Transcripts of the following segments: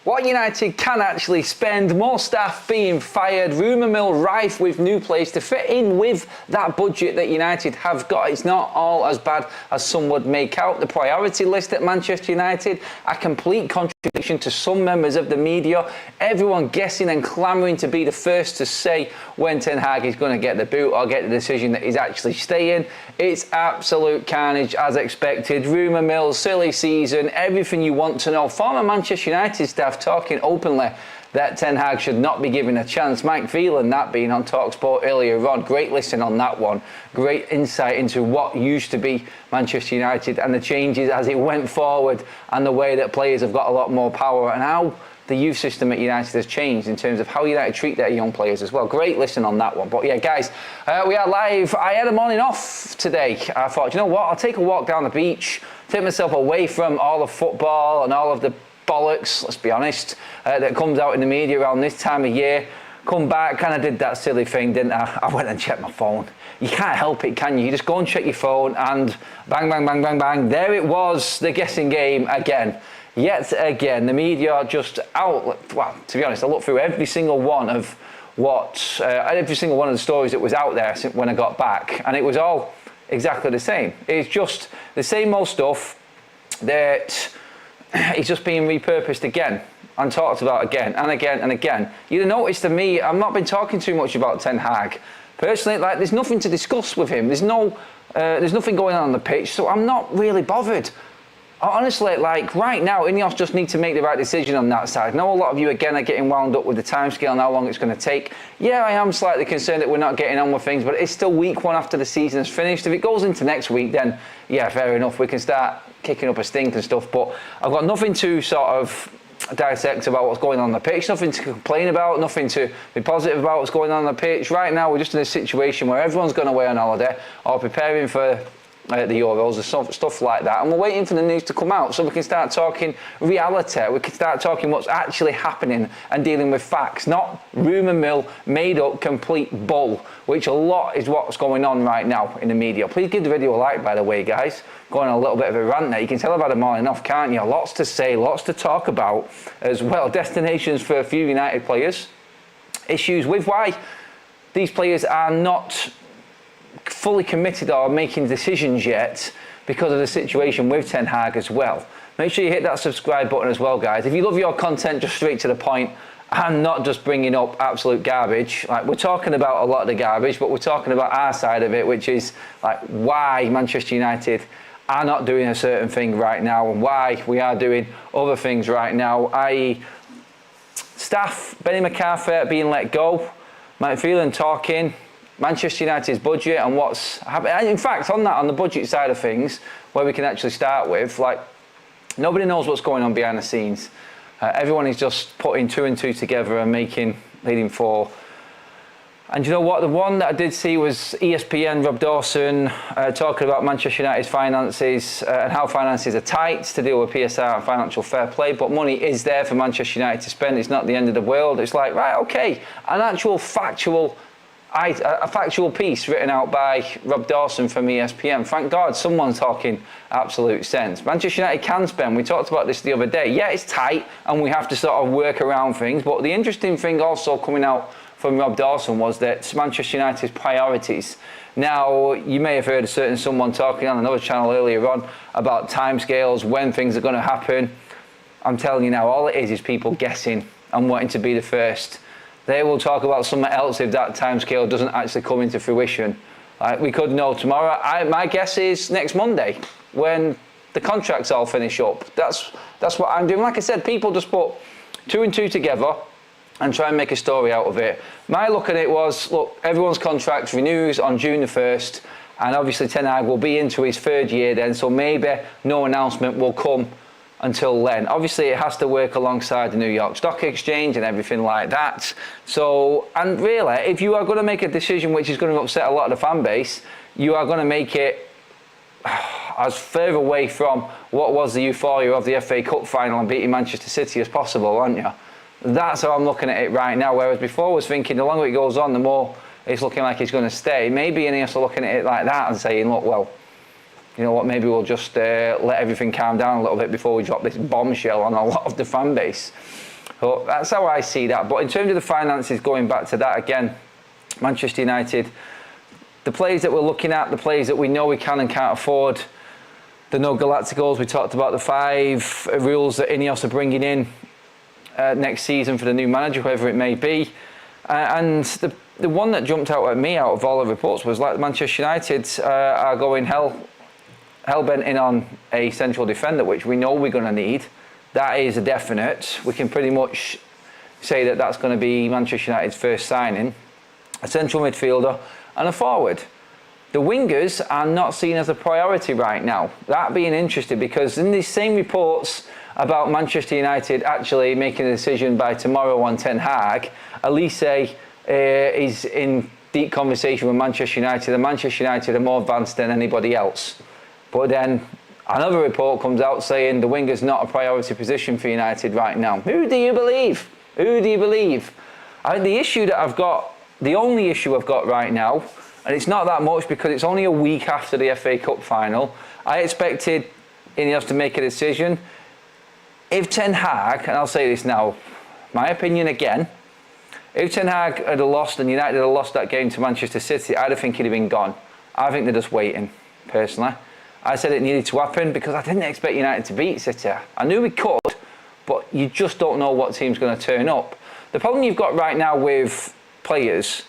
What United can actually spend, more staff being fired, rumour mill rife with new players to fit in with that budget that United have got. It's not all as bad as some would make out. The priority list at Manchester United, a complete contradiction to some members of the media. Everyone guessing and clamouring to be the first to say when Ten Hag is going to get the boot or get the decision that he's actually staying. It's absolute carnage as expected. Rumour mills, silly season, everything you want to know. Former Manchester United staff talking openly that Ten Hag should not be given a chance. Mike Phelan, that being on TalkSport earlier on. Great listen on that one. Great insight into what used to be Manchester United and the changes as it went forward and the way that players have got a lot more power and how the youth system at United has changed in terms of how United treat their young players as well. Great listen on that one. But yeah, guys, we are live. I had a morning off today. I thought, you know what, I'll take a walk down the beach, take myself away from all the football and all of the bollocks, let's be honest, that comes out in the media around this time of year. Come back, kind of did that silly thing, didn't I? I went and checked my phone. You can't help it, can you? You just go and check your phone and bang, bang, bang, bang, bang. There it was, the guessing game again. Yet again, the media are just out. Well, to be honest, I looked through every single one of every single one of the stories that was out there when I got back, and it was all exactly the same. It's just the same old stuff that it's just being repurposed again and talked about again and again and again. You'd have noticed to me, I've not been talking too much about Ten Hag. Personally, like, there's nothing to discuss with him. There's nothing going on the pitch, so I'm not really bothered. Honestly, like, right now, Ineos just need to make the right decision on that side. I know a lot of you, again, are getting wound up with the timescale and how long it's going to take. Yeah, I am slightly concerned that we're not getting on with things, but it's still week one after the season is finished. If it goes into next week, then, yeah, fair enough. We can start kicking up a stink and stuff, but I've got nothing to sort of dissect about what's going on the pitch, nothing to complain about, nothing to be positive about what's going on the pitch. Right now, we're just in a situation where everyone's gone away on holiday or preparing for the Euros and stuff like that, and we're waiting for the news to come out so we can start talking reality. We can start talking what's actually happening and dealing with facts, not rumour mill, made up, complete bull, which a lot is what's going on right now in the media. Please give the video a like, by the way, guys. Going on a little bit of a rant there. You can tell I've had a morning off, can't you? Lots to say, lots to talk about as well. Destinations for a few United players, issues with why these players are not fully committed or making decisions yet because of the situation with Ten Hag as well. Make sure you hit that subscribe button as well, guys. If you love your content, just straight to the point and not just bringing up absolute garbage. Like, we're talking about a lot of the garbage, but we're talking about our side of it, which is like why Manchester United are not doing a certain thing right now and why we are doing other things right now, i.e. staff, Benny McCarthy being let go, Mike Phelan talking, Manchester United's budget and what's happening. In fact, on the budget side of things, where we can actually start with, like, nobody knows what's going on behind the scenes. Everyone is just putting two and two together and leading for. And you know what? The one that I did see was ESPN, Rob Dawson, talking about Manchester United's finances and how finances are tight to deal with PSR and financial fair play. But money is there for Manchester United to spend. It's not the end of the world. It's like, right, okay, an actual factual piece written out by Rob Dawson from ESPN. Thank God someone's talking absolute sense. Manchester United can spend. We talked about this the other day. Yeah, it's tight and we have to sort of work around things. But the interesting thing also coming out from Rob Dawson was that Manchester United's priorities. Now, you may have heard a certain someone talking on another channel earlier on about timescales, when things are going to happen. I'm telling you now, all it is people guessing and wanting to be the first. They will talk about something else if that timescale doesn't actually come into fruition. We could know tomorrow. My guess is next Monday when the contracts all finish up. That's what I'm doing. Like I said, people just put two and two together and try and make a story out of it. My look at it was, look, everyone's contract renews on June the 1st, and obviously Ten Hag will be into his third year then, so maybe no announcement will come until then. Obviously, it has to work alongside the New York Stock Exchange and everything like that. So, and really, if you are going to make a decision which is going to upset a lot of the fan base, you are going to make it as further away from what was the euphoria of the FA Cup final and beating Manchester City as possible, aren't you? That's how I'm looking at it right now, whereas before I was thinking the longer it goes on, the more it's looking like it's going to stay. Maybe Ineos are looking at it like that and saying, look, well, you know what, maybe we'll just let everything calm down a little bit before we drop this bombshell on a lot of the fan base. So that's how I see that. But in terms of the finances, going back to that again, Manchester United, the players that we're looking at, the players that we know we can and can't afford, the no Galacticos, we talked about the 5 rules that Ineos are bringing in next season for the new manager, whoever it may be. And the one that jumped out at me out of all the reports was like Manchester United are going hell-bent in on a central defender, which we know we're going to need. That is a definite. We can pretty much say that that's going to be Manchester United's first signing. A central midfielder and a forward. The wingers are not seen as a priority right now. That being interesting, because in these same reports about Manchester United actually making a decision by tomorrow on Ten Hag, Elise is in deep conversation with Manchester United, and Manchester United are more advanced than anybody else. But then another report comes out saying the winger's not a priority position for United right now. Who do you believe? Who do you believe? I think the issue that I've got, the only issue I've got right now, and it's not that much because it's only a week after the FA Cup final, I expected Ineos to make a decision. If Ten Hag, and I'll say this now, my opinion again, if Ten Hag had lost and United had lost that game to Manchester City, I'd have think he'd have been gone. I think they're just waiting, personally. I said it needed to happen because I didn't expect United to beat City. I knew we could, but you just don't know what team's going to turn up. The problem you've got right now with players,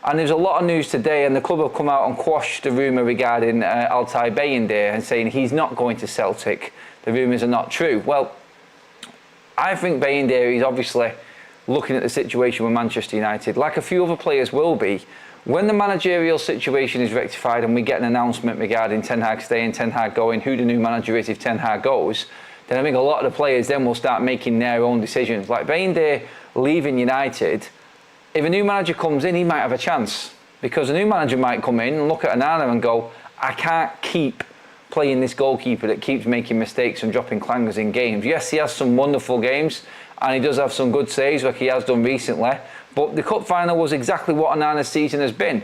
and there's a lot of news today, and the club have come out and quashed the rumour regarding Altay Bayındır and saying he's not going to Celtic. The rumours are not true. Well, I think Bayındır is obviously looking at the situation with Manchester United, like a few other players will be. When the managerial situation is rectified and we get an announcement regarding Ten Hag staying, Ten Hag going, who the new manager is if Ten Hag goes, then I think a lot of the players then will start making their own decisions. Like Bayındır leaving United, if a new manager comes in, he might have a chance. Because a new manager might come in and look at Onana and go, I can't keep playing this goalkeeper that keeps making mistakes and dropping clangers in games. Yes, he has some wonderful games and he does have some good saves like he has done recently, but the cup final was exactly what Onana's season has been.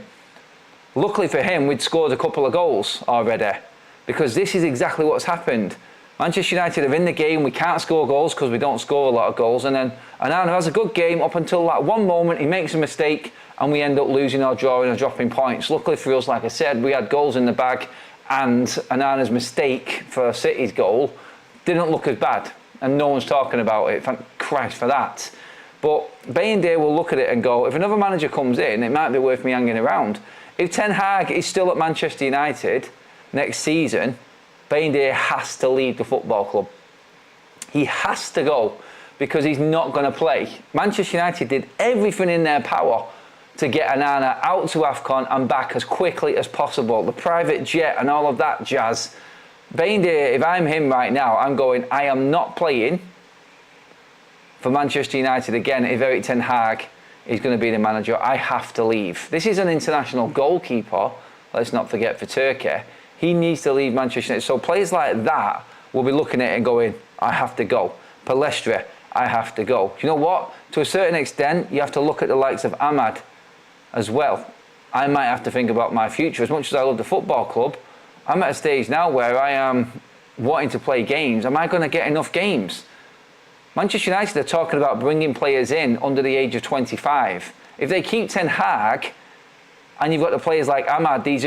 Luckily for him, we'd scored a couple of goals already, because this is exactly what's happened. Manchester United are in the game, we can't score goals because we don't score a lot of goals, and then Onana has a good game up until that one moment he makes a mistake and we end up losing or drawing or dropping points. Luckily for us, like I said, we had goals in the bag, and Onana's mistake for City's goal didn't look as bad, and no one's talking about it. Thank Christ for that. But Bayındır will look at it and go, if another manager comes in, it might be worth me hanging around. If Ten Hag is still at Manchester United next season, Bayındır has to leave the football club. He has to go, because he's not going to play. Manchester United did everything in their power to get Onana out to AFCON and back as quickly as possible. The private jet and all of that jazz. Bayındır, if I'm him right now, I'm going, I am not playing for Manchester United again if Erik Ten Hag is going to be the manager. I have to leave. This is an international goalkeeper, let's not forget, for Turkey. He needs to leave Manchester United. So players like that will be looking at it and going, I have to go. Palestra, I have to go. You know what? To a certain extent, you have to look at the likes of Ahmad as well. I might have to think about my future. As much as I love the football club, I'm at a stage now where I am wanting to play games. Am I going to get enough games? Manchester United are talking about bringing players in under the age of 25. If they keep Ten Hag, and you've got the players like Ahmad, these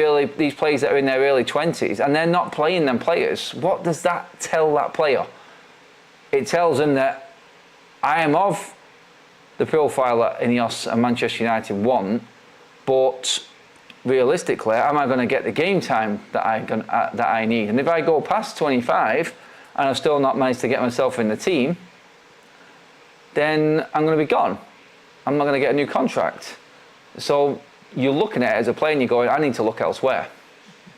players that are in their early 20s, and they're not playing them players, what does that tell that player? It tells them that I am of the profile that Ineos and Manchester United want, but realistically, am I going to get the game time that I need? And if I go past 25 and I've still not managed to get myself in the team, then I'm going to be gone. I'm not going to get a new contract. So you're looking at it as a player and you're going, I need to look elsewhere.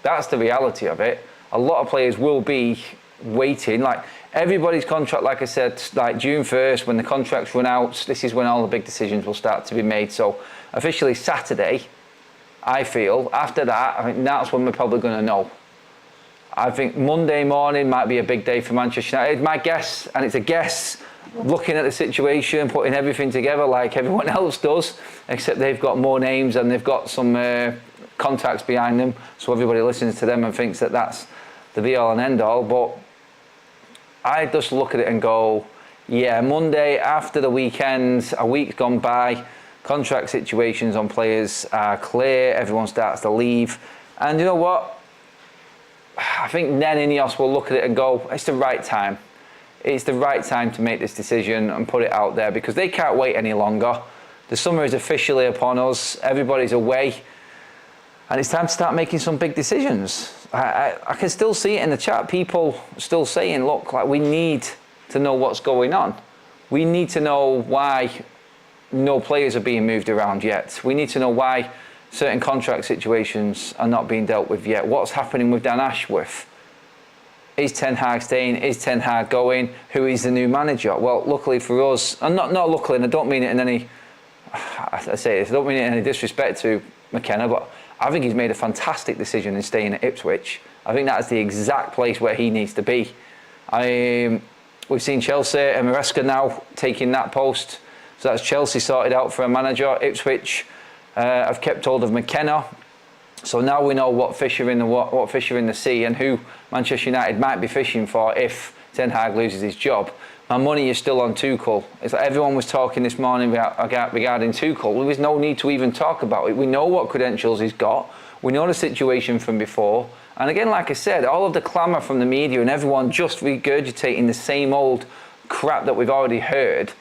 That's the reality of it. A lot of players will be waiting. Like everybody's contract, like I said, like June 1st, when the contracts run out, this is when all the big decisions will start to be made. So officially Saturday, I feel, after that, I think that's when we're probably going to know. I think Monday morning might be a big day for Manchester United. My guess, and it's a guess, looking at the situation, putting everything together like everyone else does, except they've got more names and they've got some contacts behind them, so everybody listens to them and thinks that that's the be all and end all. But I just look at it and go, Yeah, Monday after the weekend, a week's gone by, contract situations on players are clear, everyone starts to leave. And you know what? I think then Ineos will look at it and go, it's the right time. It's the right time to make this decision and put it out there because they can't wait any longer. The summer is officially upon us, everybody's away, and it's time to start making some big decisions. I can still see it in the chat, people still saying, look, like we need to know what's going on. We need to know why no players are being moved around yet. We need to know why certain contract situations are not being dealt with yet. What's happening with Dan Ashworth? Is Ten Hag staying? Is Ten Hag going? Who is the new manager? Well, luckily for us, and not luckily, and I don't mean it in any, I say this, I don't mean it in any disrespect to McKenna, but I think he's made a fantastic decision in staying at Ipswich. I think that's the exact place where he needs to be. We've seen Chelsea and Maresca now taking that post. So that's Chelsea sorted out for a manager. Ipswich have kept hold of McKenna. So now we know what fish are in the sea and who Manchester United might be fishing for if Ten Hag loses his job. My money is still on Tuchel. It's like everyone was talking this morning regarding Tuchel. There was no need to even talk about it. We know what credentials he's got. We know the situation from before. And again, like I said, all of the clamour from the media and everyone just regurgitating the same old crap that we've already heard.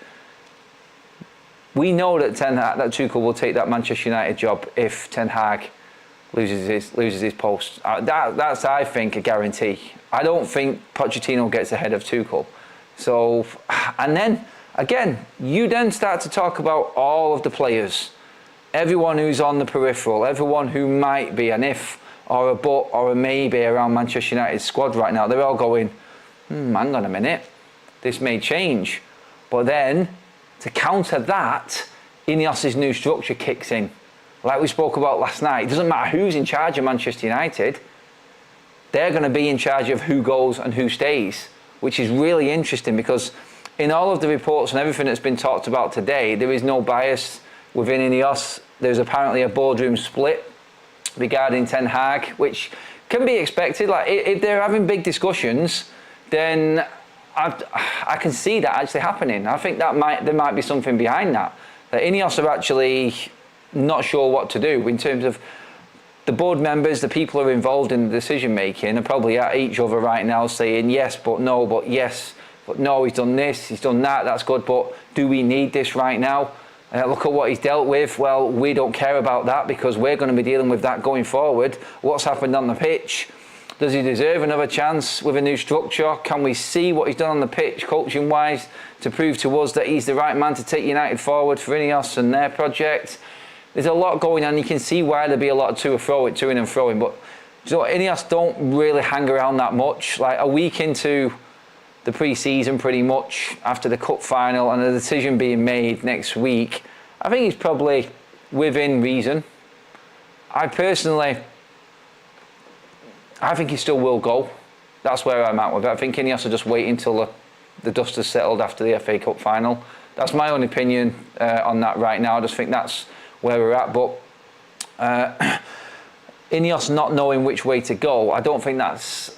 We know that that Tuchel will take that Manchester United job if Ten Hag loses his post. That's, I think, a guarantee. I don't think Pochettino gets ahead of Tuchel. So, and then, again, you then start to talk about all of the players. Everyone who's on the peripheral, everyone who might be an if or a but or a maybe around Manchester United's squad right now. They're all going, hang on a minute, this may change. But then, to counter that, Ineos' new structure kicks in. Like we spoke about last night, it doesn't matter who's in charge of Manchester United, they're going to be in charge of who goes and who stays, which is really interesting because in all of the reports and everything that's been talked about today, there is no bias within Ineos. There's apparently a boardroom split regarding Ten Hag, which can be expected. Like if they're having big discussions, then I can see that actually happening. I think that there might be something behind that. That Ineos are actually not sure what to do in terms of the board members, the people who are involved in the decision making are probably at each other right now saying yes, but no, but yes, but no, he's done this, he's done that, that's good, but do we need this right now? Look at what he's dealt with. Well, we don't care about that because we're going to be dealing with that going forward. What's happened on the pitch? Does he deserve another chance with a new structure? Can we see what he's done on the pitch, coaching wise, to prove to us that he's the right man to take United forward for Ineos and their project? There's a lot going on. You can see why there'd be a lot of to and froing. But you know what? Ineos don't really hang around that much. Like a week into the pre-season, pretty much after the cup final, and a decision being made next week, I think he's probably within reason. I think he still will go. That's where I'm at with it. I think Ineos are just waiting until the dust has settled after the FA Cup final. That's my own opinion on that right now. I just think that's where we're at. But Ineos not knowing which way to go, I don't think that's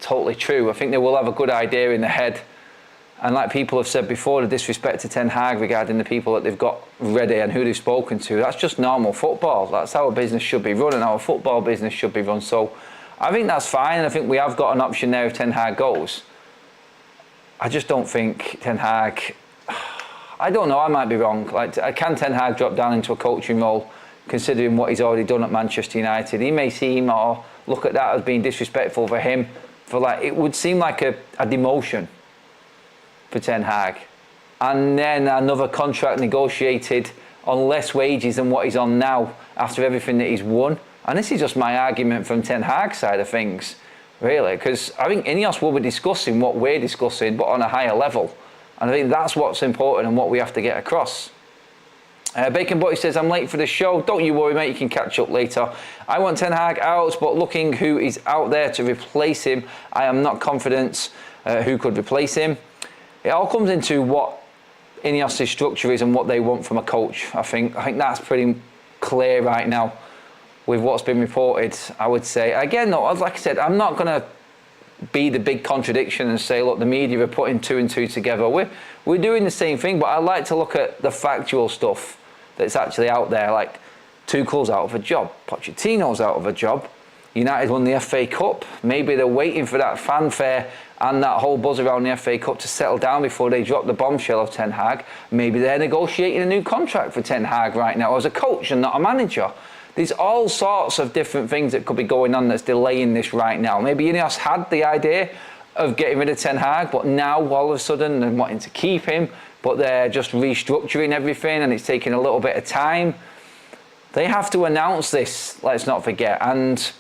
totally true. I think they will have a good idea in the head. And like people have said before, the disrespect to Ten Hag regarding the people that they've got ready and who they've spoken to, that's just normal football. That's how a business should be run and how a football business should be run. So I think that's fine. And I think we have got an option there if Ten Hag goes. I just don't think Ten Hag, I don't know, I might be wrong. Like, can Ten Hag drop down into a coaching role considering what he's already done at Manchester United? He may seem or look at that as being disrespectful for him. It would seem like a demotion for Ten Hag. And then another contract negotiated on less wages than what he's on now after everything that he's won. And this is just my argument from Ten Hag's side of things, really, because I think Ineos will be discussing what we're discussing, but on a higher level. And I think that's what's important and what we have to get across. Bacon Butty says, I'm late for the show. Don't you worry, mate, you can catch up later. I want Ten Hag out, but looking who is out there to replace him, I am not confident who could replace him. It all comes into what Ineos' structure is and what they want from a coach. I think that's pretty clear right now with what's been reported, I would say. Again, though, like I said, I'm not going to be the big contradiction and say, look, the media are putting 2 and 2 together. We're doing the same thing, but I like to look at the factual stuff that's actually out there. Like, Tuchel's out of a job, Pochettino's out of a job, United won the FA Cup. Maybe they're waiting for that fanfare and that whole buzz around the FA Cup to settle down before they drop the bombshell of Ten Hag. Maybe they're negotiating a new contract for Ten Hag right now as a coach and not a manager. There's all sorts of different things that could be going on that's delaying this right now. Maybe Ineos had the idea of getting rid of Ten Hag, but now all of a sudden they're wanting to keep him, but they're just restructuring everything and it's taking a little bit of time. They have to announce this, let's not forget. And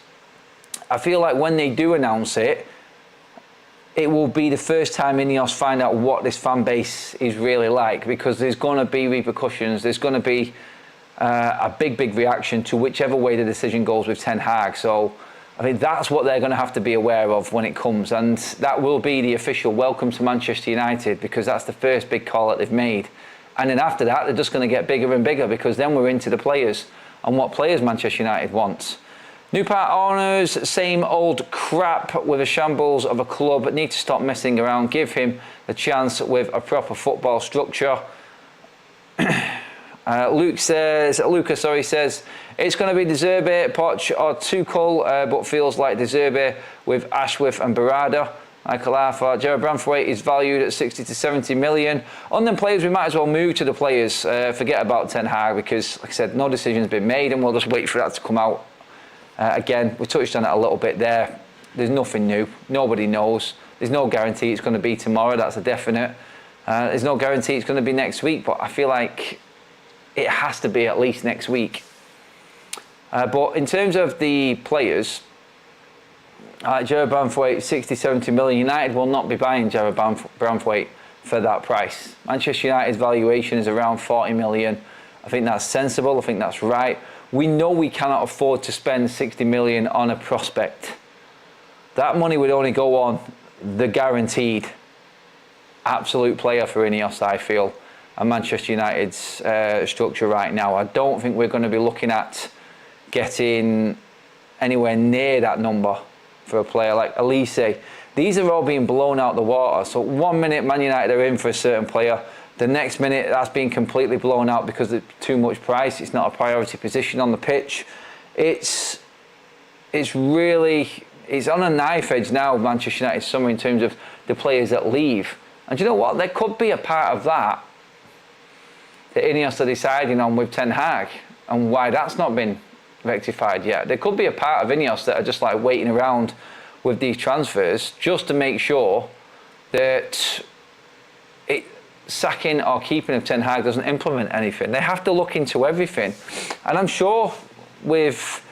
I feel like when they do announce it, it will be the first time Ineos find out what this fan base is really like, because there's going to be repercussions. There's going to be a big reaction to whichever way the decision goes with Ten Hag. So I think that's what they're going to have to be aware of when it comes, and that will be the official welcome to Manchester United, because that's the first big call that they've made. And then after that, they're just going to get bigger and bigger, because then we're into the players and what players Manchester United wants. New part owners, same old crap with a shambles of a club. Need to stop messing around. Give him the chance with a proper football structure. Lucas says it's going to be De Zerbi, Poch or Tuchel, but feels like De Zerbi with Ashworth and Barada. Michael Arthur, Jared Branthwaite is valued at 60 to 70 million. On them players, we might as well move to the players. Forget about Ten Hag, because, like I said, no decision's been made, and we'll just wait for that to come out. Again, we touched on it a little bit there. There's nothing new. Nobody knows. There's no guarantee it's going to be tomorrow. That's a definite. There's no guarantee it's going to be next week, but I feel like it has to be at least next week. But in terms of the players, Jared Branthwaite, 60, 70 million. United will not be buying Jared Branthwaite for that price. Manchester United's valuation is around 40 million. I think that's sensible. I think that's right. We know we cannot afford to spend 60 million on a prospect. That money would only go on the guaranteed absolute player for Ineos, I feel, and Manchester United's structure right now. I don't think we're going to be looking at getting anywhere near that number for a player like Elise. These are all being blown out the water. So 1 minute Man United are in for a certain player, the next minute that's being completely blown out because of too much price. It's not a priority position on the pitch. It's really, it's on a knife edge now, Manchester United summer, in terms of the players that leave. And you know what? There could be a part of that Ineos are deciding on with Ten Hag, and why that's not been rectified yet. There could be a part of Ineos that are just like waiting around with these transfers just to make sure that sacking or keeping of Ten Hag doesn't implement anything. They have to look into everything. And I'm sure with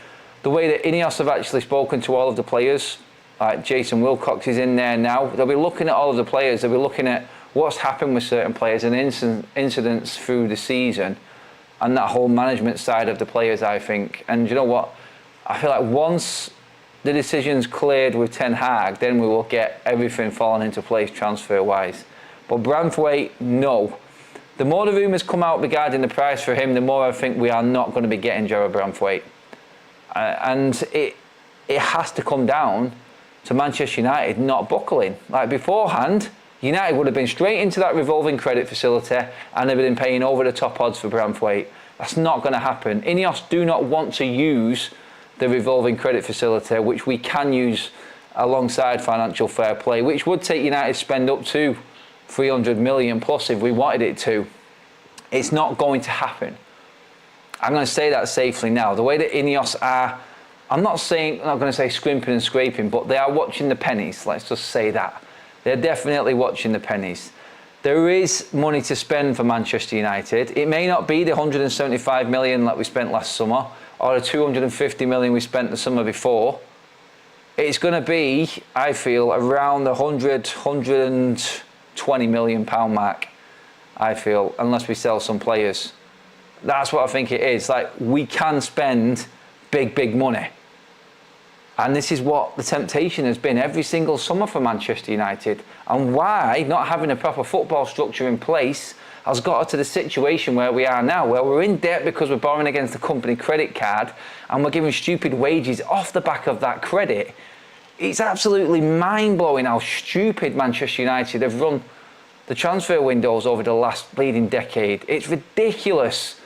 the way that Ineos have actually spoken to all of the players, like Jason Wilcox is in there now, they'll be looking at all of the players, they'll be looking at what's happened with certain players and incidents through the season, and that whole management side of the players, I think. And you know what? I feel like once the decision's cleared with Ten Hag, then we will get everything falling into place transfer-wise. But Branthwaite, no. The more the rumours come out regarding the price for him, the more I think we are not going to be getting Jared Branthwaite. And it has to come down to Manchester United not buckling. Like beforehand, United would have been straight into that revolving credit facility and they've been paying over the top odds for Branthwaite. That's not going to happen. Ineos do not want to use the revolving credit facility, which we can use alongside financial fair play, which would take United spend up to 300 million plus if we wanted it to. It's not going to happen. I'm going to say that safely now. The way that Ineos are, I'm not going to say scrimping and scraping, but they are watching the pennies. Let's just say that. They're definitely watching the pennies. There is money to spend for Manchester United. It may not be the 175 million that we spent last summer or the 250 million we spent the summer before. It's going to be, I feel, around the 120 million pound mark, I feel, unless we sell some players. That's what I think it is. Like, we can spend big money. And this is what the temptation has been every single summer for Manchester United. And why not having a proper football structure in place has got us to the situation where we are now, where we're in debt because we're borrowing against the company credit card and we're giving stupid wages off the back of that credit. it's absolutely mind-blowing how stupid Manchester United have run the transfer windows over the last bleeding decade. It's ridiculous.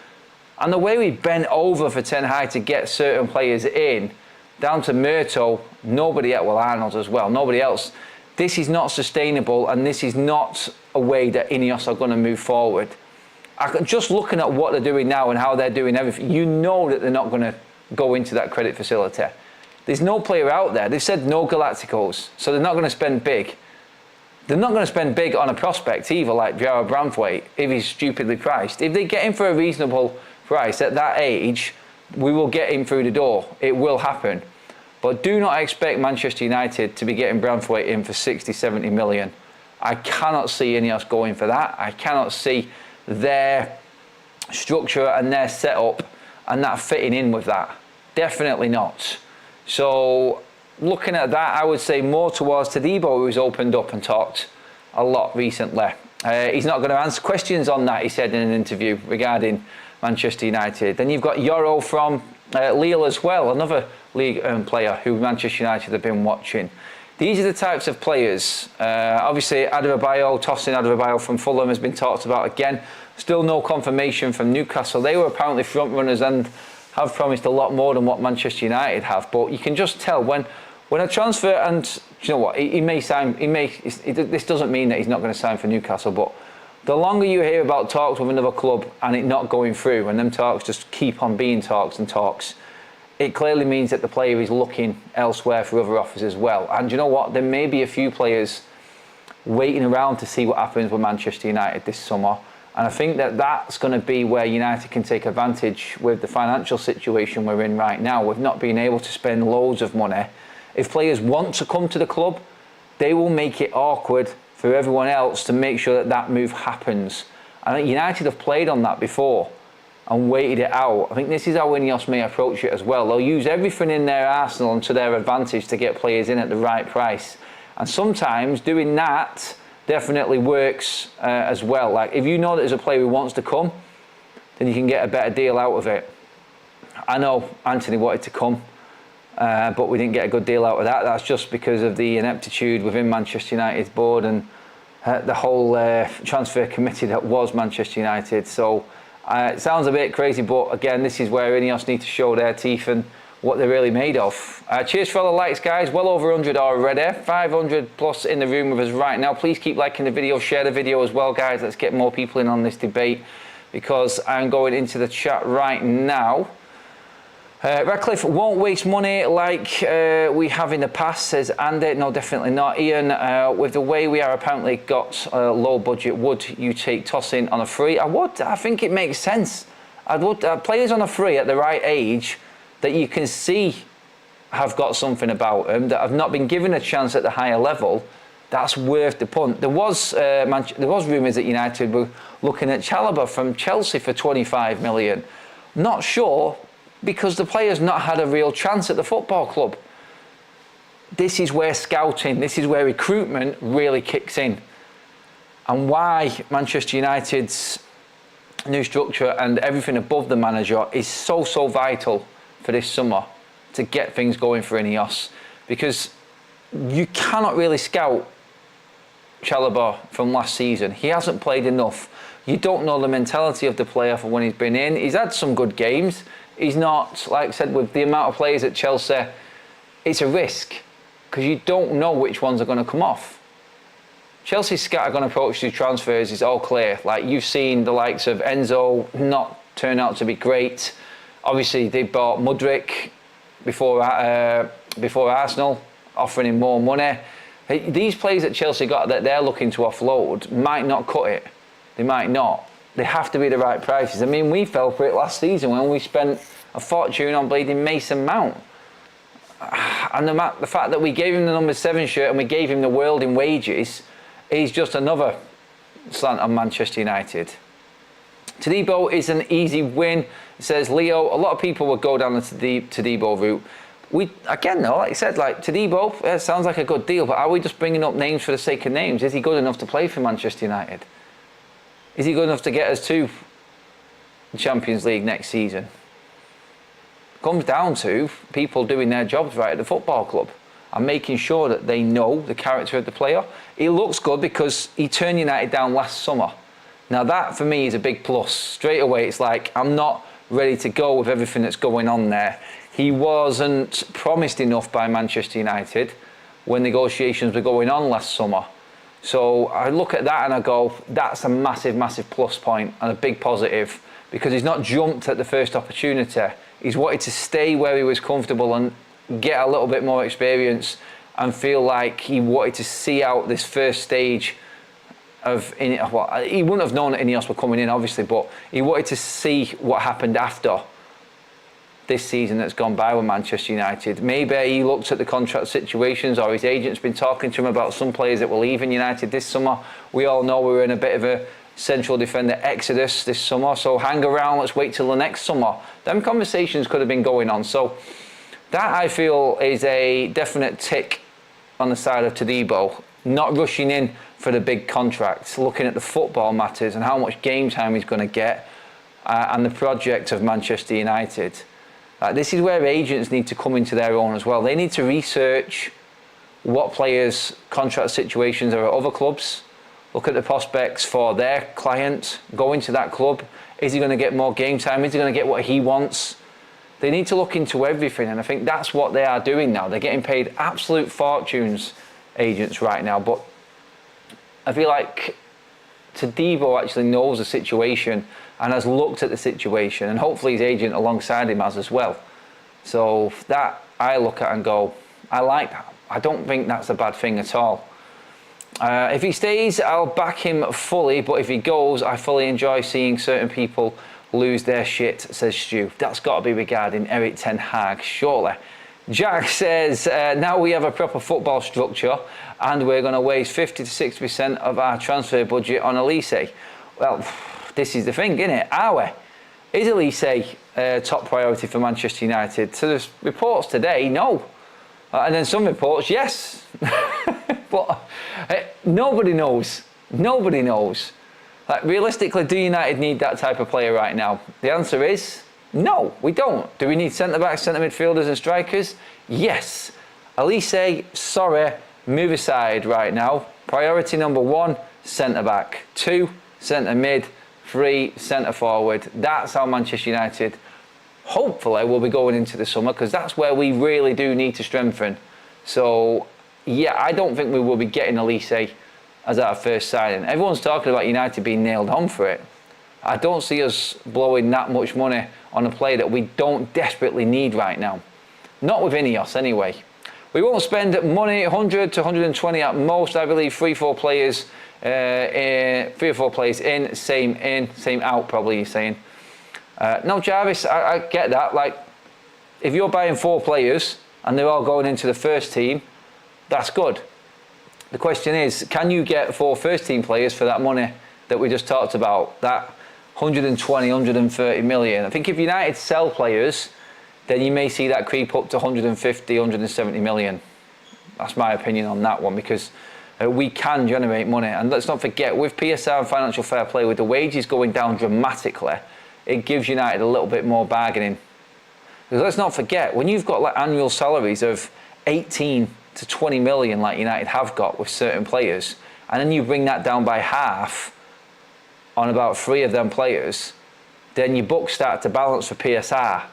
And the way we bent over for Ten Hag to get certain players in, down to Murto, nobody else, well, Arnold as well, nobody else. This is not sustainable, and this is not a way that Ineos are going to move forward. Just looking at what they're doing now and how they're doing everything, you know that they're not going to go into that credit facility. There's no player out there. They've said no Galacticos, so they're not going to spend big. They're not going to spend big on a prospect either, like Yoro Branthwaite, if he's stupidly priced. If they get him for a reasonable price at that age, we will get him through the door. It will happen. But do not expect Manchester United to be getting Branthwaite in for 60, 70 million. I cannot see Ineos going for that. I cannot see their structure and their setup and that fitting in with that. Definitely not. So looking at that, I would say more towards Todibo, who's opened up and talked a lot recently. He's not going to answer questions on that, he said in an interview regarding Manchester United. Then you've got Yoro from Lille as well, another league player who Manchester United have been watching. These are the types of players. Obviously, Tosin Adebayo from Fulham has been talked about again. Still no confirmation from Newcastle. They were apparently front runners and have promised a lot more than what Manchester United have. But you can just tell when a transfer, and you know what, he may sign. This doesn't mean that he's not going to sign for Newcastle, but the longer you hear about talks with another club and it not going through, and them talks just keep on being talks and talks, it clearly means that the player is looking elsewhere for other offers as well. And you know what? There may be a few players waiting around to see what happens with Manchester United this summer. And I think that that's going to be where United can take advantage with the financial situation we're in right now, with not being able to spend loads of money. If players want to come to the club, they will make it awkward for everyone else to make sure that that move happens. I think United have played on that before and waited it out. I think this is how Ineos may approach it as well. They'll use everything in their arsenal and to their advantage to get players in at the right price. And sometimes doing that definitely works as well. Like if you know that there's a player who wants to come, then you can get a better deal out of it. I know Anthony wanted to come, but we didn't get a good deal out of that. That's just because of the ineptitude within Manchester United's board and the whole transfer committee that was Manchester United. So it sounds a bit crazy, but again, this is where Ineos need to show their teeth and what they're really made of. Cheers for all the likes, guys. Well over 100 already. 500 plus in the room with us right now. Please keep liking the video, share the video as well, guys. Let's get more people in on this debate, because I'm going into the chat right now. Radcliffe won't waste money like we have in the past, says Andy. No, definitely not. Ian, with the way we are apparently got a low budget, would you take Tosin on a free? I would. I think it makes sense. I would. Players on a free at the right age that you can see have got something about them, that have not been given a chance at the higher level, that's worth the punt. There was rumours that United were looking at Chalobah from Chelsea for 25 million. Not sure, because the player's not had a real chance at the football club. This is where scouting, this is where recruitment really kicks in. And why Manchester United's new structure and everything above the manager is so vital for this summer to get things going for Ineos, because you cannot really scout Chalobah from last season. He hasn't played enough. You don't know the mentality of the player from when he's been in. He's had some good games. He's not, like I said, with the amount of players at Chelsea, it's a risk because you don't know which ones are going to come off. Chelsea's scattergun approach to transfers is all clear. Like you've seen the likes of Enzo not turn out to be great. Obviously, they bought Mudryk before Arsenal, offering him more money. These players that Chelsea got that they're looking to offload might not cut it. They might not. They have to be the right prices. I mean, we fell for it last season when we spent a fortune on bleeding Mason Mount. And the fact that we gave him the number 7 shirt and we gave him the world in wages is just another slant on Manchester United. Todibo is an easy win, says Leo. A lot of people would go down the Todibo route. Again though, like I said, like Todibo, sounds like a good deal, but are we just bringing up names for the sake of names? Is he good enough to play for Manchester United? Is he good enough to get us to the Champions League next season? Comes down to people doing their jobs right at the football club. and making sure that they know the character of the player. He looks good because he turned United down last summer. Now that for me is a big plus. Straight away it's like, I'm not ready to go with everything that's going on there. He wasn't promised enough by Manchester United when negotiations were going on last summer. So I look at that and I go, that's a massive, massive plus point and a big positive, because he's not jumped at the first opportunity. He's wanted to stay where he was comfortable and get a little bit more experience and feel like he wanted to see out this first stage of, well, he wouldn't have known that Ineos were coming in obviously, but he wanted to see what happened after this season that's gone by with Manchester United. Maybe he looked at the contract situations, or his agent's been talking to him about some players that were leaving United this summer. We all know we were in a bit of a central defender exodus this summer, so hang around, let's wait till the next summer. Them conversations could have been going on. So that, I feel, is a definite tick on the side of Todibo. Not rushing in for the big contracts, looking at the football matters and how much game time he's going to get, and the project of Manchester United. This is where agents need to come into their own as well. They need to research what players' contract situations are at other clubs, look at the prospects for their client, go into that club. Is he going to get more game time? Is he going to get what he wants? They need to look into everything, and I think that's what they are doing now. They're getting paid absolute fortunes, agents, right now, but I feel like Todibo actually knows the situation and has looked at the situation, and hopefully his agent alongside him has as well. So that I look at and go, I like that. I don't think that's a bad thing at all. If he stays, I'll back him fully, but if he goes, I fully enjoy seeing certain people lose their shit, says Stu. That's got to be regarding Eric Ten Hag, surely. Jack says, now we have a proper football structure and we're going to waste 50 to 60% of our transfer budget on Elise. Well, this is the thing, isn't it? Are we? Is Elise top priority for Manchester United? So there's reports today, no. And then some reports, yes. But nobody knows. Nobody knows. Like, realistically, do United need that type of player right now? The answer is no, we don't. Do we need centre-backs, centre-midfielders and strikers? Yes. Elise, sorry, move aside right now. Priority number 1, centre-back. 2, centre-mid. 3, centre-forward. That's how Manchester United, hopefully, will be going into the summer, because that's where we really do need to strengthen. So, yeah, I don't think we will be getting Elise as our first signing. Everyone's talking about United being nailed on for it. I don't see us blowing that much money on a player that we don't desperately need right now. Not with Ineos, anyway. We won't spend money, 100 to 120 at most. I believe 3-4 players, 3 or 4 players in, same out, probably, you're saying. No, Jarvis, I get that. Like, if you're buying 4 players and they're all going into the first team, that's good. The question is, can you get 4 first team players for that money that we just talked about? That 120, 130 million. I think if United sell players, then you may see that creep up to 150, 170 million. That's my opinion on that one, because we can generate money. And let's not forget, with PSR and financial fair play, with the wages going down dramatically, it gives United a little bit more bargaining. Because let's not forget, when you've got like annual salaries of 18 to 20 million like United have got with certain players, and then you bring that down by half on about 3 of them players, then your books start to balance for PSR.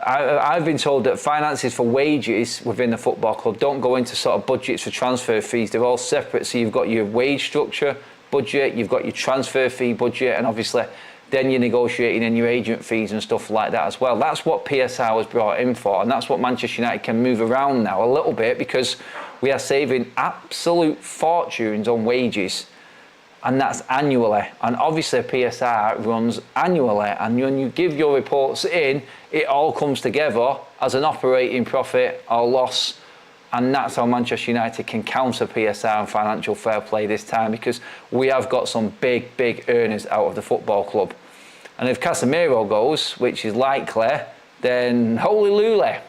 I've been told that finances for wages within the football club don't go into sort of budgets for transfer fees. They're all separate. So you've got your wage structure budget, you've got your transfer fee budget, and obviously then you're negotiating in your agent fees and stuff like that as well. That's what PSR was brought in for, and that's what Manchester United can move around now a little bit, because we are saving absolute fortunes on wages, and that's annually. And obviously PSR runs annually, and when you give your reports in, it all comes together as an operating profit or loss, and that's how Manchester United can counter PSR and financial fair play this time, because we have got some big earners out of the football club. And if Casemiro goes, which is likely, then holy lula,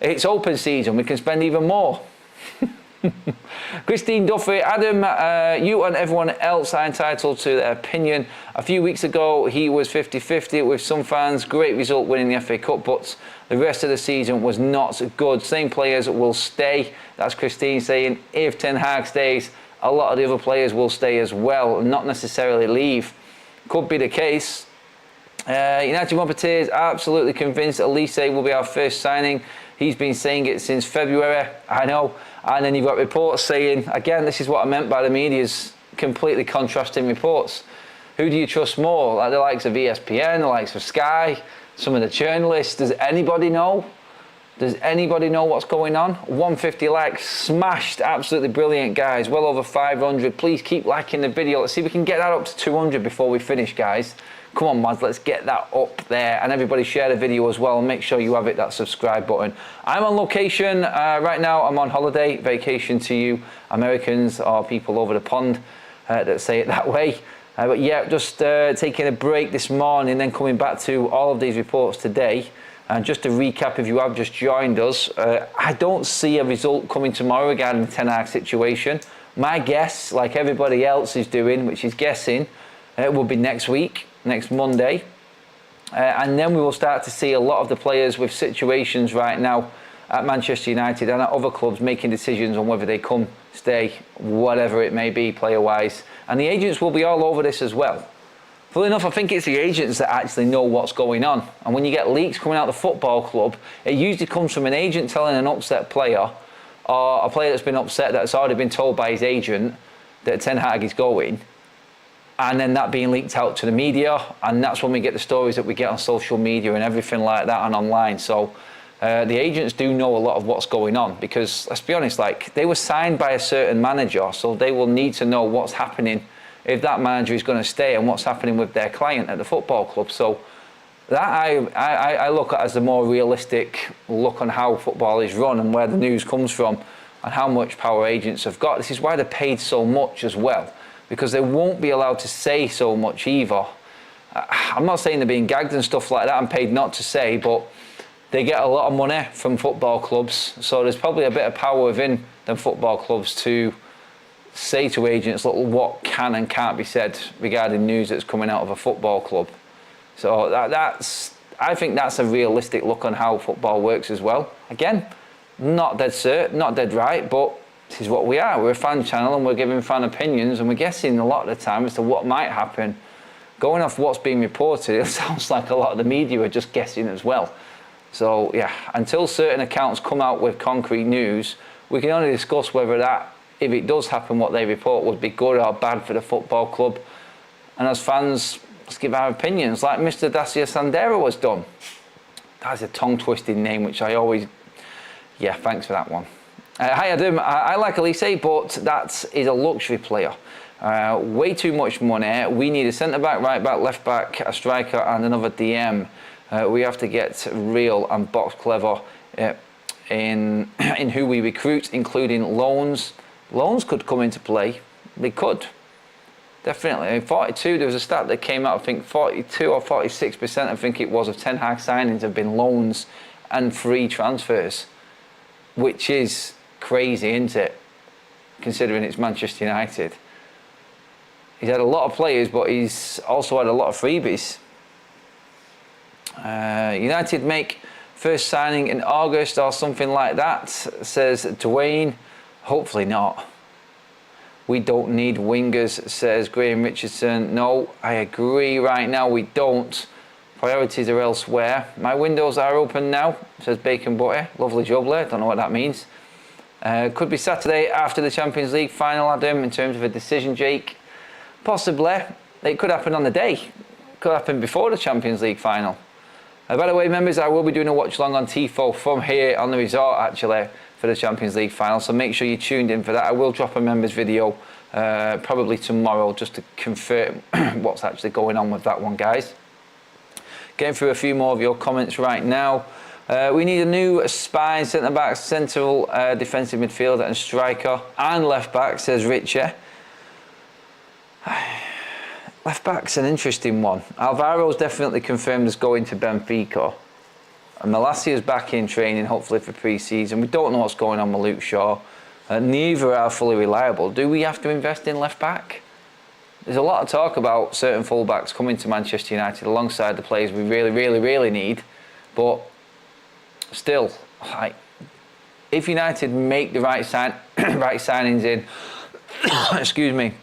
it's open season, we can spend even more. Christine Duffy, Adam, you and everyone else are entitled to their opinion. A few weeks ago, he was 50-50 with some fans. Great result winning the FA Cup, but the rest of the season was not good. Same players will stay. That's Christine saying, if Ten Hag stays, a lot of the other players will stay as well, not necessarily leave. Could be the case. United Muppeteers absolutely convinced Elise will be our first signing. He's been saying it since February, I know. And then you've got reports saying, again, this is what I meant by the media's completely contrasting reports. Who do you trust more? Like the likes of ESPN, the likes of Sky, some of the journalists. Does anybody know? Does anybody know what's going on? 150 likes, smashed, absolutely brilliant, guys. Well over 500. Please keep liking the video. Let's see if we can get that up to 200 before we finish, guys. Come on, Mads, let's get that up there. And everybody share the video as well. And make sure you have it, that subscribe button. I'm on location right now. I'm on holiday, vacation to you Americans or people over the pond that say it that way. But yeah, just taking a break this morning, then coming back to all of these reports today. And just to recap, if you have just joined us, I don't see a result coming tomorrow regarding the Ten Hag situation. My guess, like everybody else is doing, which is guessing, will be next week. Next Monday, and then we will start to see a lot of the players with situations right now at Manchester United and at other clubs making decisions on whether they come, stay, whatever it may be player-wise, and the agents will be all over this as well. Funnily enough, I think it's the agents that actually know what's going on, and when you get leaks coming out of the football club, it usually comes from an agent telling an upset player, or a player that's been upset that's already been told by his agent that Ten Hag is going, and then that being leaked out to the media, and that's when we get the stories that we get on social media and everything like that and online. So the agents do know a lot of what's going on, because let's be honest, like, they were signed by a certain manager, so they will need to know what's happening if that manager is going to stay and what's happening with their client at the football club. So that I look at as the more realistic look on how football is run and where the news comes from and how much power agents have got. This is why they're paid so much as well, because they won't be allowed to say so much either. I'm not saying they're being gagged and stuff like that and paid not to say, but they get a lot of money from football clubs, so there's probably a bit of power within them football clubs to say to agents, look, what can and can't be said regarding news that's coming out of a football club. So I think that's a realistic look on how football works as well. Again, not dead cert, not dead right, but this is what we are. We're a fan channel and we're giving fan opinions, and we're guessing a lot of the time as to what might happen. Going off what's being reported, it sounds like a lot of the media are just guessing as well. So yeah, until certain accounts come out with concrete news, we can only discuss whether that, if it does happen, what they report would be good or bad for the football club. And as fans, let's give our opinions, like Mr Dacia Sandero has done. That's a tongue-twisting name, which I always... Yeah, thanks for that one. Hi Adam, I like Elise, but that is a luxury player. Way too much money. We need a centre-back, right-back, left-back, a striker and another DM. We have to get real and box clever in who we recruit, including loans. Loans could come into play. They could. Definitely. In 42, there was a stat that came out, I think 42 or 46%, I think it was, of Ten Hag signings have been loans and free transfers, which is crazy, isn't it? Considering it's Manchester United. He's had a lot of players, but he's also had a lot of freebies. United make first signing in August or something like that, says Dwayne. Hopefully not. We don't need wingers, says Graham Richardson. No, I agree right now, we don't. Priorities are elsewhere. My windows are open now, says Bacon Butter. Lovely jubbly, don't know what that means. Could be Saturday after the Champions League final, Adam, in terms of a decision, Jake. Possibly. It could happen on the day. It could happen before the Champions League final. By the way, members, I will be doing a watch-along on TIFO from here on the resort, actually, for the Champions League final, so make sure you're tuned in for that. I will drop a members video probably tomorrow just to confirm what's actually going on with that one, guys. Getting through a few more of your comments right now. We need a new spine, centre-back, central defensive midfielder and striker and left-back, says Richie. Left-back's an interesting one. Alvaro's definitely confirmed as going to Benfica. And Malacia's back in training, hopefully for pre-season. We don't know what's going on with Luke Shaw. Neither are fully reliable. Do we have to invest in left back? There's a lot of talk about certain fullbacks coming to Manchester United alongside the players we really need, but still, like, if United make the right signings in, excuse me,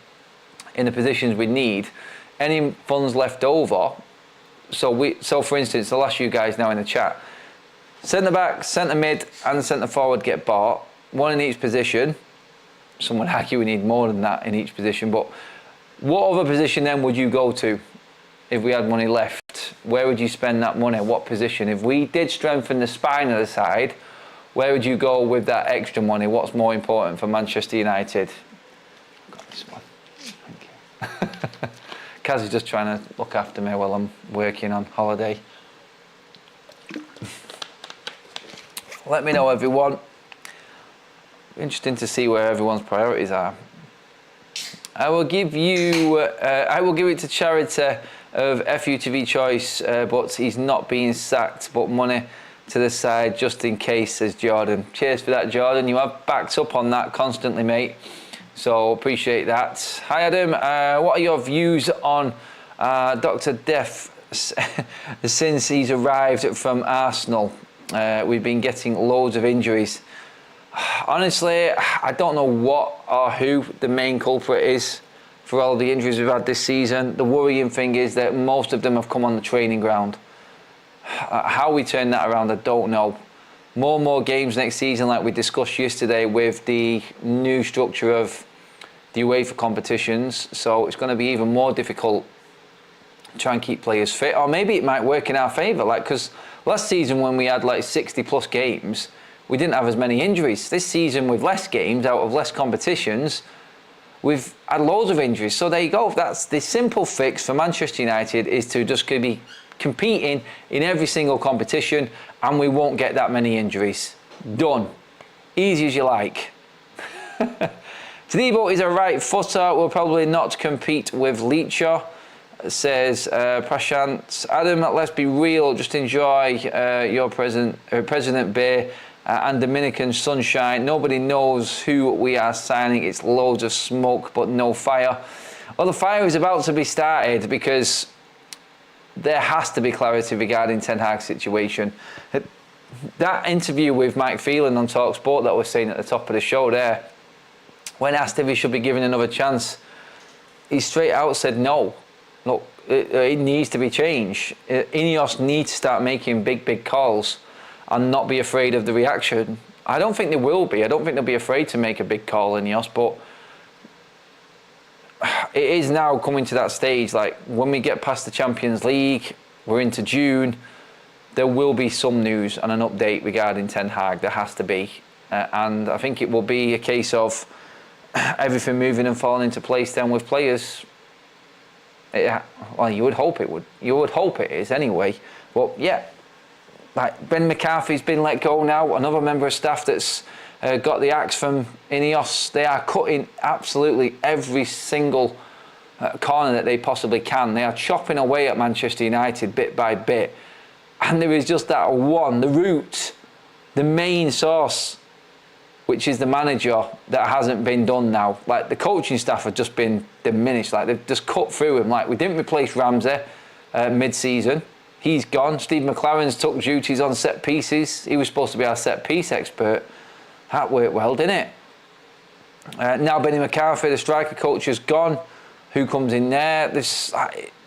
in the positions we need, any funds left over. So for instance, I'll ask you guys now in the chat: centre back, centre mid, and centre forward get bought, one in each position. Some would argue we need more than that in each position, but what other position then would you go to if we had money left? Where would you spend that money? What position? If we did strengthen the spine of the side, where would you go with that extra money? What's more important for Manchester United? Got this one. Thank you. Kaz is just trying to look after me while I'm working on holiday. Let me know, everyone. Interesting to see where everyone's priorities are. I will give it to charity of FUTV choice, but he's not being sacked, but money to the side just in case, says Jordan. Cheers for that, Jordan. You have backed up on that constantly, mate. So appreciate that. Hi, Adam. What are your views on Dr. Death since he's arrived from Arsenal? We've been getting loads of injuries. Honestly, I don't know what or who the main culprit is for all the injuries we've had this season. The worrying thing is that most of them have come on the training ground. How we turn that around, I don't know. More and more games next season, like we discussed yesterday, with the new structure of the UEFA competitions. So it's going to be even more difficult to try and keep players fit. Or maybe it might work in our favour, like, because last season when we had like 60 plus games, we didn't have as many injuries. This season, with less games out of less competitions, we've had loads of injuries. So there you go. That's the simple fix for Manchester United, is to just be competing in every single competition, and we won't get that many injuries. Done. Easy as you like. Tanibo is a right footer. Will probably not compete with Leacher, says Prashant. Adam, let's be real. Just enjoy your President Bay and Dominican sunshine. Nobody knows who we are signing. It's loads of smoke but no fire. Well, the fire is about to be started, because there has to be clarity regarding Ten Hag's situation. That interview with Mike Phelan on TalkSport that I was saying at the top of the show there, when asked if he should be given another chance, he straight out said no. Look, it needs to be changed. Ineos need to start making big calls and not be afraid of the reaction. I don't think they will be. I don't think they'll be afraid to make a big call, Ineos, but it is now coming to that stage. Like, when we get past the Champions League, we're into June, there will be some news and an update regarding Ten Hag. There has to be. And I think it will be a case of everything moving and falling into place then with players. Well, you would hope it would. You would hope it is anyway. But yeah, like, Ben McCarthy's been let go now. Another member of staff that's got the axe from Ineos. They are cutting absolutely every single corner that they possibly can. They are chopping away at Manchester United bit by bit. And there is just that one, the root, the main source, which is the manager, that hasn't been done now. Like, the coaching staff have just been diminished. Like, they've just cut through him. Like, we didn't replace Ramsey mid-season. He's gone. Steve McLaren's took duties on set pieces. He was supposed to be our set piece expert. That worked well, didn't it? Now Benny McCarthy, the striker coach, has gone. Who comes in there?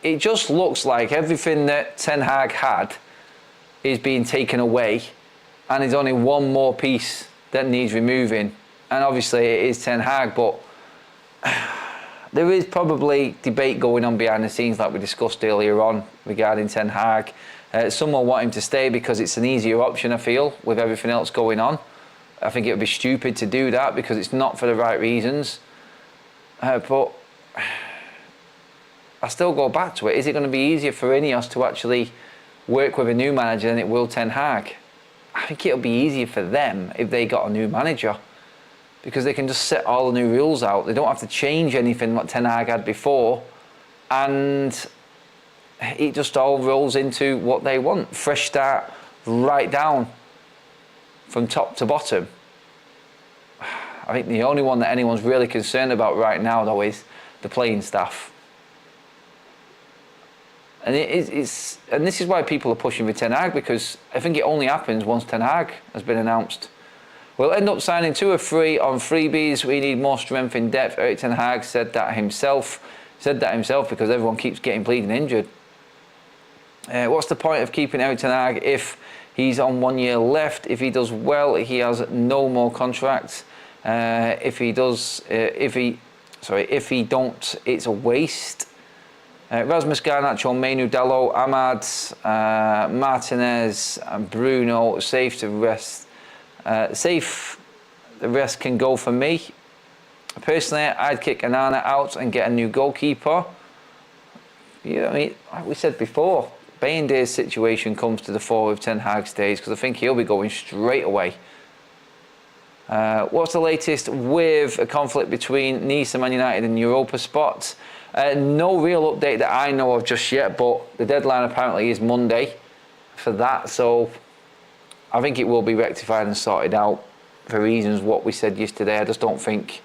It just looks like everything that Ten Hag had is being taken away, and there's only one more piece that needs removing. And obviously it is Ten Hag, but there is probably debate going on behind the scenes, like we discussed earlier on, regarding Ten Hag. Some will want him to stay because it's an easier option, I feel, with everything else going on. I think it would be stupid to do that because it's not for the right reasons. But I still go back to it. Is it going to be easier for Ineos to actually work with a new manager than it will Ten Hag? I think it'll be easier for them if they got a new manager, because they can just set all the new rules out. They don't have to change anything what Ten Hag had before, and it just all rolls into what they want. Fresh start, right down from top to bottom. I think the only one that anyone's really concerned about right now, though, is the playing staff. And this is why people are pushing for Ten Hag, because I think it only happens once Ten Hag has been announced. We'll end up signing 2 or 3 on freebies. We need more strength in depth. Erik Ten Hag said that himself. Because everyone keeps getting bleeding injured. What's the point of keeping Erik Ten Hag if he's on 1 year left? If he does well, he has no more contracts. If he don't, it's a waste. Rasmus Garnacho, Manu Dalot, Ahmad, Martinez, and Bruno, safe to rest. Safe, the rest can go for me. Personally, I'd kick Anana out and get a new goalkeeper. You know what I mean? Like we said before, Bayindir's situation comes to the fore with Ten Hag stays, because I think he'll be going straight away. What's the latest with a conflict between Nice and Man United in Europa spots? No real update that I know of just yet, but the deadline apparently is Monday for that, so I think it will be rectified and sorted out for reasons what we said yesterday. I just don't think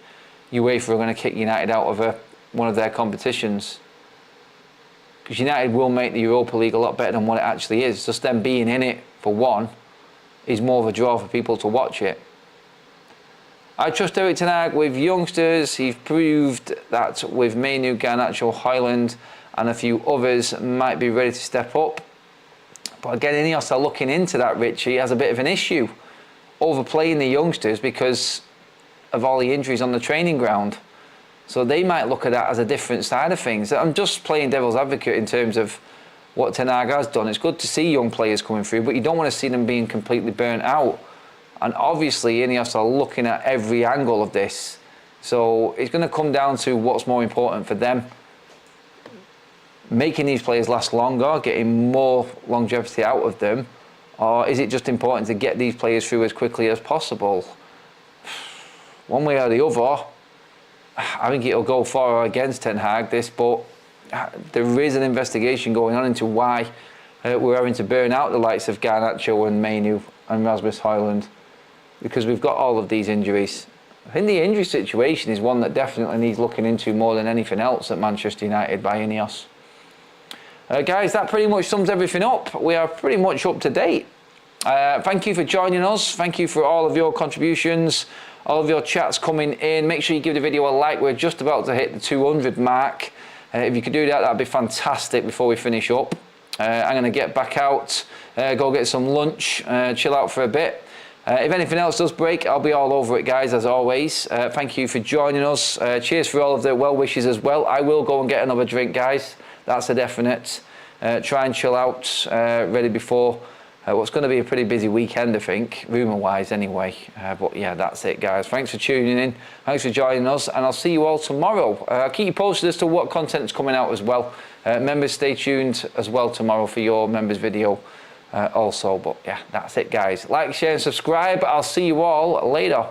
UEFA are going to kick United out of one of their competitions, because United will make the Europa League a lot better than what it actually is. Just them being in it for one is more of a draw for people to watch it. I trust Erik Ten Hag with youngsters. He's proved that with Manu, Garnacho, Højlund and a few others might be ready to step up. But again, Ineos are looking into that. Richie has a bit of an issue overplaying the youngsters because of all the injuries on the training ground. So they might look at that as a different side of things. I'm just playing devil's advocate in terms of what Ten Hag has done. It's good to see young players coming through, but you don't want to see them being completely burnt out. And obviously Ineos are looking at every angle of this. So it's going to come down to what's more important for them. Making these players last longer, getting more longevity out of them, or is it just important to get these players through as quickly as possible? One way or the other, I think it'll go for or against Ten Hag, this, but there is an investigation going on into why we're having to burn out the likes of Garnacho and Manu and Rasmus Højlund, because we've got all of these injuries. I think the injury situation is one that definitely needs looking into more than anything else at Manchester United by Ineos. Guys, that pretty much sums everything up. We are pretty much up to date. Thank you for joining us. Thank you for all of your contributions, all of your chats coming in. Make sure you give the video a like. We're just about to hit the 200 mark. If you could do that, that'd be fantastic before we finish up. I'm going to get back out, go get some lunch, chill out for a bit. If anything else does break, I'll be all over it, guys, as always. Thank you for joining us. Cheers for all of the well wishes as well. I will go and get another drink, guys. That's a definite. Try and chill out, ready before what's going to be a pretty busy weekend, I think, rumour-wise anyway. But yeah, that's it, guys. Thanks for tuning in. Thanks for joining us, and I'll see you all tomorrow. I'll keep you posted as to what content's coming out as well. Members, stay tuned as well tomorrow for your members video also. But yeah, that's it, guys. Like, share and subscribe. I'll see you all later.